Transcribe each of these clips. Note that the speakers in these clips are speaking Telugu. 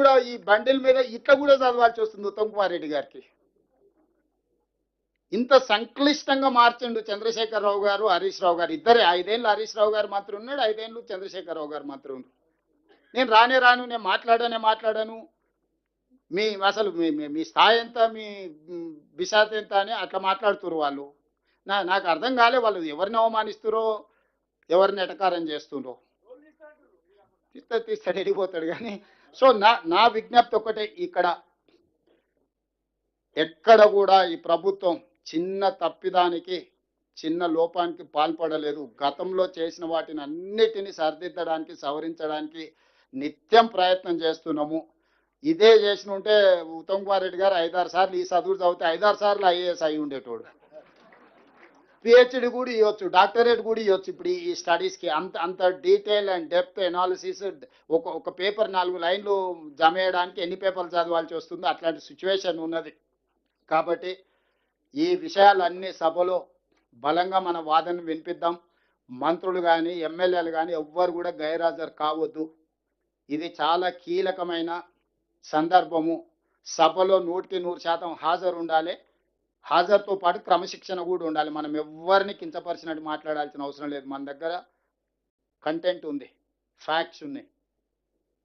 కూడా ఈ బండిల్ మీద ఇట్లా కూడా చదవాల్సి వస్తుంది ఉత్తమ్ కుమార్ రెడ్డి గారికి. ఇంత సంక్లిష్టంగా మార్చండు చంద్రశేఖరరావు గారు, హరీష్ రావు గారు ఇద్దరే. 5 ఏళ్ళు హరీష్ రావు గారు మాత్రం ఉన్నాడు, 5 ఏళ్ళు చంద్రశేఖరరావు గారు మాత్రం ఉన్నాడు. నేను రాను, నేను మాట్లాడాను. మీ అసలు మీ స్థాయి ఎంత, మీ విశాఖ ఎంత అని అట్లా మాట్లాడుతున్నారు వాళ్ళు. నాకు అర్థం కాలే వాళ్ళు ఎవరిని అవమానిస్తురో, ఎవరిని ఎటకారం చేస్తుండ్రో. తీస్తాడు ఎడిపోతాడు కానీ. సో నా విజ్ఞప్తి ఒకటే, ఇక్కడ ఎక్కడ కూడా ఈ ప్రభుత్వం చిన్న తప్పిదానికి, చిన్న లోపానికి పాల్పడలేదు. గతంలో చేసిన వాటిని అన్నిటినీ సరిదిద్దడానికి, సవరించడానికి నిత్యం ప్రయత్నం చేస్తున్నాము. ఇదే చేసిన ఉంటే ఉత్తమ్ కుమార్ రెడ్డి గారు 5-6 సార్లు ఈ చదువు చదివితే 5-6 సార్లు ఐఏఎస్ అయి ఉండేటోడు. పిహెచ్డి కూడా ఇవ్వచ్చు, డాక్టరేట్ కూడా ఇవ్వచ్చు. ఇప్పుడు ఈ స్టడీస్కి అంత డీటెయిల్ అండ్ డెప్త్ ఎనాలిసిస్, ఒక పేపర్ 4 లైన్లు జమ చేయడానికి ఎన్ని పేపర్లు చదవాల్సి వస్తుందో అట్లాంటి సిచ్యువేషన్ ఉన్నది. కాబట్టి ఈ విషయాలన్నీ సభలో బలంగా మన వాదన వినిపిద్దాం. మంత్రులు కానీ, ఎమ్మెల్యేలు కానీ ఎవ్వరు కూడా గైర్హాజరు కావద్దు. ఇది చాలా కీలకమైన సందర్భము. సభలో 100% హాజరు ఉండాలి. హాజరుతో పాటు క్రమశిక్షణ కూడా ఉండాలి. మనం ఎవరిని కించపరిచినట్టు మాట్లాడాల్సిన అవసరం లేదు. మన దగ్గర కంటెంట్ ఉంది, ఫ్యాక్ట్స్ ఉన్నాయి,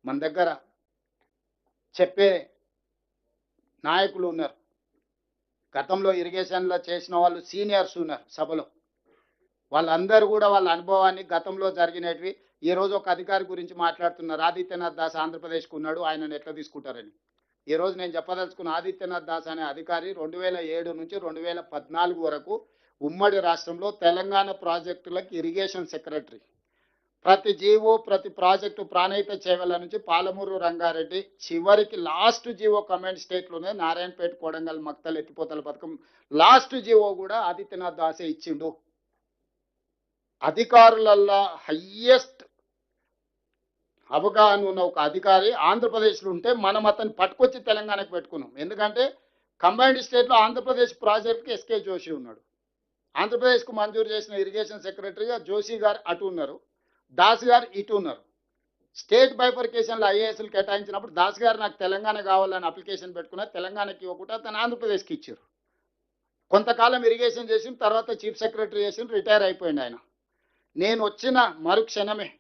మన దగ్గర చెప్పే నాయకులు ఉన్నారు. గతంలో ఇరిగేషన్లో చేసిన వాళ్ళు సీనియర్స్ ఉన్నారు సభలో. వాళ్ళందరూ కూడా వాళ్ళ అనుభవాన్ని, గతంలో జరిగినవి, ఈరోజు ఒక అధికారి గురించి మాట్లాడుతున్నారు. ఆదిత్యనాథ్ దాస్ ఆంధ్రప్రదేశ్కు ఉన్నాడు, ఆయనను ఎట్లా తీసుకుంటారని. ఈరోజు నేను చెప్పదలుచుకున్న ఆదిత్యనాథ్ దాస్ అనే అధికారి 2007 నుంచి 2014 వరకు ఉమ్మడి రాష్ట్రంలో తెలంగాణ ప్రాజెక్టులకు ఇరిగేషన్ సెక్రటరీ. ప్రతి జీవో, ప్రతి ప్రాజెక్టు ప్రాణహిత చేవెళ్ల నుంచి పాలమూరు రంగారెడ్డి చివరికి లాస్ట్ జీవో కమాండ్ స్టేట్లోనే నారాయణపేట, కొడంగల్, మక్తల్ ఎత్తిపోతల పథకం లాస్ట్ జీవో కూడా ఆదిత్యనాథ్ దాసే ఇచ్చిండు. అధికారులల్లో హయ్యెస్ట్ అవగాహన ఉన్న ఒక అధికారి ఆంధ్రప్రదేశ్లో ఉంటే మనం అతన్ని పట్టుకొచ్చి తెలంగాణకు పెట్టుకున్నాం. ఎందుకంటే కంబైన్డ్ స్టేట్లో ఆంధ్రప్రదేశ్ ప్రాజెక్ట్కి ఎస్కే జోషి ఉన్నాడు. ఆంధ్రప్రదేశ్కు మంజూరు చేసిన ఇరిగేషన్ సెక్రటరీగా జోషి గారు అటు ఉన్నారు, దాస్ గారు ఇటు ఉన్నారు. స్టేట్ బైఫర్కేషన్లో ఐఏఎస్లు కేటాయించినప్పుడు దాస్ గారు నాకు తెలంగాణ కావాలని అప్లికేషన్ పెట్టుకున్నారు. తెలంగాణకి ఇవ్వకుండా తను ఆంధ్రప్రదేశ్కి ఇచ్చారు. కొంతకాలం ఇరిగేషన్ చేసిన తర్వాత చీఫ్ సెక్రటరీ చేసిన, రిటైర్ అయిపోయింది ఆయన. నేను వచ్చిన మరుక్షణమే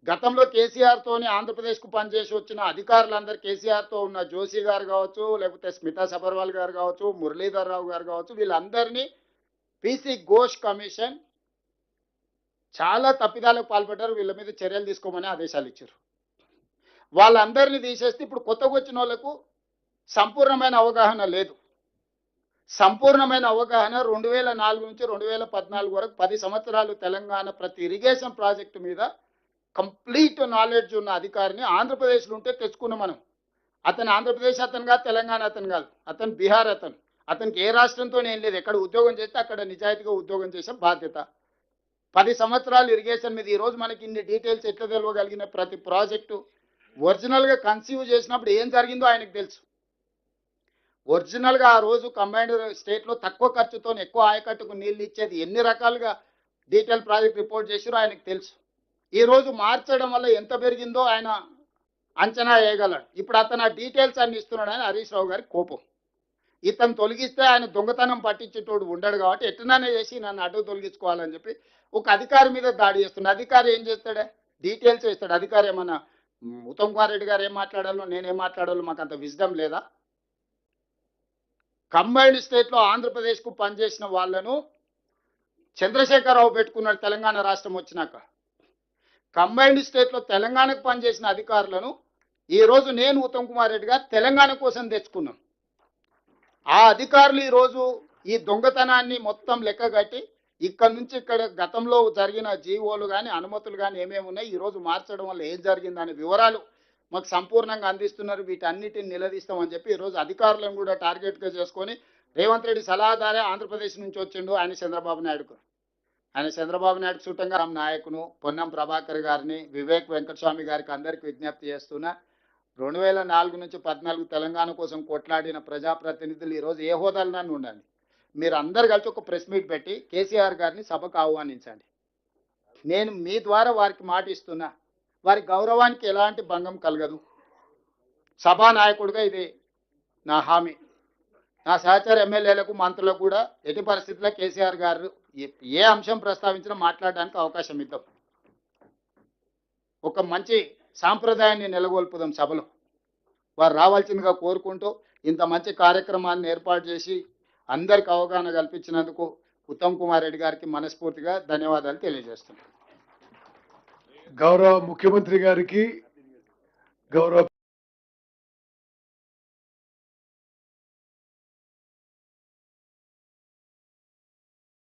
గతంలో కేసీఆర్తోని ఆంధ్రప్రదేశ్కు పనిచేసి వచ్చిన అధికారులందరూ, కేసీఆర్తో ఉన్న జోషి గారు కావచ్చు, లేకపోతే స్మితా సబర్వాల్ గారు కావచ్చు, మురళీధర్ రావు గారు కావచ్చు, వీళ్ళందరినీ పీసీ ఘోష్ కమిషన్ చాలా తప్పిదాలకు పాల్పడ్డారు, వీళ్ళ మీద చర్యలు తీసుకోమని ఆదేశాలు ఇచ్చారు. వాళ్ళందరినీ తీసేస్తే ఇప్పుడు కొత్తగా వచ్చిన వాళ్ళకు సంపూర్ణమైన అవగాహన లేదు. సంపూర్ణమైన అవగాహన 2004 నుంచి 2014 వరకు 10 సంవత్సరాలు తెలంగాణ ప్రతి ఇరిగేషన్ ప్రాజెక్టు మీద కంప్లీట్ నాలెడ్జ్ ఉన్న అధికారిని ఆంధ్రప్రదేశ్లో ఉంటే తెచ్చుకున్నాం మనం. అతను ఆంధ్రప్రదేశ్ అతను కాదు, తెలంగాణ అతను కాదు, అతను బీహార్ అతను. అతనికి ఏ రాష్ట్రంతో ఏం లేదు. ఎక్కడ ఉద్యోగం చేస్తే అక్కడ నిజాయితీగా ఉద్యోగం చేసే బాధ్యత. 10 సంవత్సరాలు ఇరిగేషన్ మీద ఈరోజు మనకి ఇన్ని డీటెయిల్స్ ఎట్లా తెలియగలిగిన, ప్రతి ప్రాజెక్టు ఒరిజినల్గా కన్సీవ్ చేసినప్పుడు ఏం జరిగిందో ఆయనకు తెలుసు. ఒరిజినల్గా ఆ రోజు కంబైన్డ్ స్టేట్లో తక్కువ ఖర్చుతో ఎక్కువ ఆయకట్టుకు నీళ్ళు ఇచ్చేది ఎన్ని రకాలుగా డీటెయిల్ ప్రాజెక్ట్ రిపోర్ట్ చేసిరో ఆయనకు తెలుసు. ఈరోజు మార్చడం వల్ల ఎంత పెరిగిందో ఆయన అంచనా వేయగలడు. ఇప్పుడు అతను ఆ డీటెయిల్స్ అన్ని ఇస్తున్నాడని హరీష్ రావు గారి కోపం. ఇతను తొలగిస్తే ఆయన దొంగతనం పట్టించేటోడు ఉండడు కాబట్టి ఎట్లనే చేసి నన్ను అడ్డు తొలగించుకోవాలని చెప్పి ఒక అధికారి మీద దాడి చేస్తున్నాడు. అధికారి ఏం చేస్తాడే, డీటెయిల్స్ ఇస్తాడు. అధికారి ఏమన్నా ఉత్తమ్ కుమార్ రెడ్డి గారు ఏం మాట్లాడాలో, నేనేం మాట్లాడాలో మాకు అంత విజ్డమ్ లేదా? కంబైన్డ్ స్టేట్లో ఆంధ్రప్రదేశ్కు పనిచేసిన వాళ్ళను చంద్రశేఖరరావు పెట్టుకున్నాడు తెలంగాణ రాష్ట్రం వచ్చినాక. కంబైన్డ్ స్టేట్లో తెలంగాణకు పనిచేసిన అధికారులను ఈరోజు నేను ఉత్తమ్ కుమార్ రెడ్డి గారు తెలంగాణ కోసం తెచ్చుకున్నాం. ఆ అధికారులు ఈరోజు ఈ దొంగతనాన్ని మొత్తం లెక్కగట్టి ఇక్కడ నుంచి ఇక్కడ గతంలో జరిగిన జీవోలు కానీ, అనుమతులు కానీ ఏమేమి ఉన్నాయి, ఈరోజు మార్చడం వల్ల ఏం జరిగిందనే వివరాలు మాకు సంపూర్ణంగా అందిస్తున్నారు. వీటన్నిటిని నిలదీస్తామని చెప్పి ఈరోజు అధికారులను కూడా టార్గెట్గా చేసుకొని రేవంత్ రెడ్డి సలహాదారే ఆంధ్రప్రదేశ్ నుంచి వచ్చిండు. ఆయన చంద్రబాబు నాయుడుకు చుట్టంగా నాయకును పొన్నం ప్రభాకర్ గారిని, వివేక్ వెంకటస్వామి గారికి అందరికీ విజ్ఞప్తి చేస్తున్నా. 2004 నుంచి 2014 తెలంగాణ కోసం కొట్లాడిన ప్రజాప్రతినిధులు ఈరోజు ఏ హోదాలన్నా ఉండండి, మీరు అందరు కలిసి ఒక ప్రెస్ మీట్ పెట్టి కేసీఆర్ గారిని సభకు ఆహ్వానించండి. నేను మీ ద్వారా వారికి మాట ఇస్తున్నా, వారి గౌరవానికి ఎలాంటి భంగం కలగదు. సభానాయకుడిగా ఇది నా హామీ. నా సహచర ఎమ్మెల్యేలకు మంత్రులకు కూడా ఎట్టి పరిస్థితుల్లో కేసీఆర్ గారు ఏ అంశం ప్రస్తావించినా మాట్లాడడానికి అవకాశం ఇద్దాం. ఒక మంచి సాంప్రదాయాన్ని నెలకొల్పుదాం సభలో. వారు రావాల్సిందిగా కోరుకుంటూ ఇంత మంచి కార్యక్రమాన్ని ఏర్పాటు చేసి అందరికి అవగాహన కల్పించినందుకు ఉత్తమ్ కుమార్ రెడ్డి గారికి మనస్ఫూర్తిగా ధన్యవాదాలు తెలియజేస్తున్నాను. గౌరవ ముఖ్యమంత్రి గారికి, గౌరవ